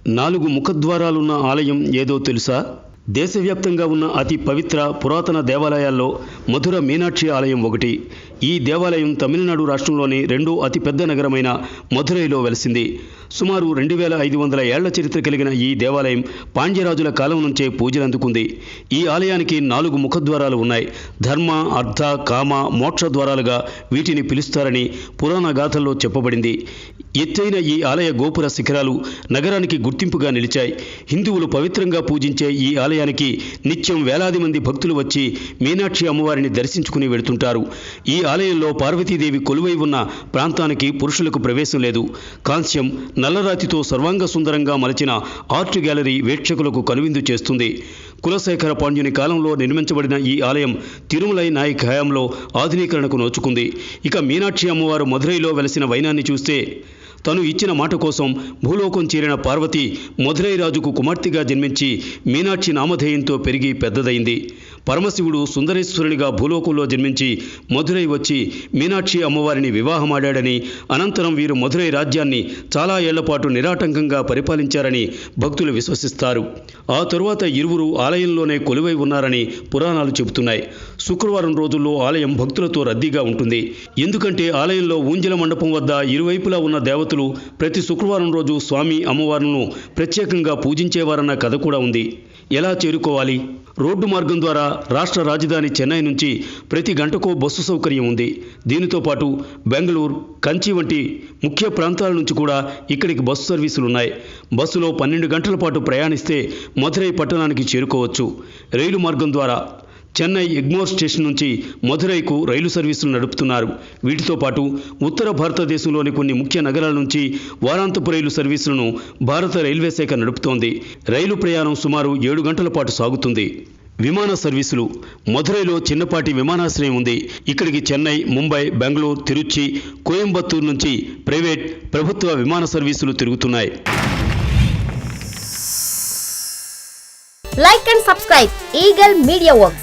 4 ముఖద్వారాలున్న ఆలయం ఏదో తెలుసా? దేశవ్యాప్తంగా ఉన్న అతి పవిత్ర పురాతన దేవాలయాల్లో మధుర మీనాక్షి ఆలయం ఒకటి. ఈ దేవాలయం తమిళనాడు రాష్ట్రంలోని రెండో అతిపెద్ద నగరమైన మధురైలో వెలిసింది. సుమారు 2500 ఏళ్ల చరిత్ర కలిగిన ఈ దేవాలయం పాండ్యరాజుల కాలం నుంచే పూజలందుకుంది. ఈ ఆలయానికి 4 ముఖద్వారాలు ఉన్నాయి. ధర్మ, అర్థ, కామ, మోక్ష ద్వారాలుగా వీటిని పిలుస్తారని పురాణ గాథల్లో చెప్పబడింది. ఎత్తైన ఈ ఆలయ గోపుర శిఖరాలు నగరానికి గుర్తింపుగా నిలిచాయి. హిందువులు పవిత్రంగా పూజించే ఈ ఆలయానికి నిత్యం వేలాది మంది భక్తులు వచ్చి మీనాక్షి అమ్మవారిని దర్శించుకుని వెడుతుంటారు. ఈ ఆలయంలో పార్వతీదేవి కొలువై ఉన్న ప్రాంతానికి పురుషులకు ప్రవేశం లేదు. కాంస్యం, నల్లరాతితో సర్వాంగ సుందరంగా మలచిన ఆర్ట్ గ్యాలరీ వీక్షకులకు కనువిందు చేస్తుంది. కులశేఖర పాండ్యుని కాలంలో నిర్మించబడిన ఈ ఆలయం తిరుమలై నాయక్ హయాంలో ఆధునీకరణకు నోచుకుంది. ఇక మీనాక్షి అమ్మవారు మధురైలో వెలసిన వైనాన్ని చూస్తే తను ఇచ్చిన మాట కోసం భూలోకం చేరిన పార్వతి మధురై రాజుకు కుమార్తెగా జన్మించి మీనాక్షి నామధేయంతో పెరిగి పెద్దదైంది. పరమశివుడు సుందరేశ్వరునిగా భూలోకంలో జన్మించి మధురై వచ్చి మీనాక్షి అమ్మవారిని వివాహమాడాడని, అనంతరం వీరు మధురై రాజ్యాన్ని చాలా ఏళ్లపాటు నిరాటంకంగా పరిపాలించారని భక్తులు విశ్వసిస్తారు. ఆ తరువాత ఇరువురు ఆలయంలోనే కొలువై ఉన్నారని పురాణాలు చెబుతున్నాయి. శుక్రవారం రోజుల్లో ఆలయం భక్తులతో రద్దీగా ఉంటుంది. ఎందుకంటే ఆలయంలో ఊంజల మండపం వద్ద ఇరువైపులా ఉన్న దేవతలు ప్రతి శుక్రవారం రోజు స్వామి అమ్మవారులను ప్రత్యేకంగా పూజించేవారన్న కథ కూడా ఉంది. ఎలా చేరుకోవాలి? రోడ్డు మార్గం ద్వారా రాష్ట్ర రాజధాని చెన్నై నుంచి ప్రతి గంటకో బస్సు సౌకర్యం ఉంది. దీనితో పాటు బెంగళూరు, కంచి వంటి ముఖ్య ప్రాంతాల నుంచి కూడా ఇక్కడికి బస్సు సర్వీసులున్నాయి. బస్సులో 12 గంటల పాటు ప్రయాణిస్తే మధురై పట్టణానికి చేరుకోవచ్చు. రైలు మార్గం ద్వారా చెన్నై ఎగ్మోర్ స్టేషన్ నుంచి మధురైకు రైలు సర్వీసులు నడుపుతున్నారు. వీటితో పాటు ఉత్తర భారతదేశంలోని కొన్ని ముఖ్య నగరాల నుంచి వారాంతపు రైలు సర్వీసులను భారత రైల్వే శాఖ నడుపుతోంది. రైలు ప్రయాణం సుమారు 7 గంటల పాటు సాగుతుంది. విమాన సర్వీసులు. మధురైలో చిన్నపాటి విమానాశ్రయం ఉంది. ఇక్కడికి చెన్నై, ముంబై, బెంగళూరు, తిరుచి, కోయంబత్తూరు నుంచి ప్రైవేట్, ప్రభుత్వ విమాన సర్వీసులు తిరుగుతున్నాయి. Like and subscribe Eagle Media Works.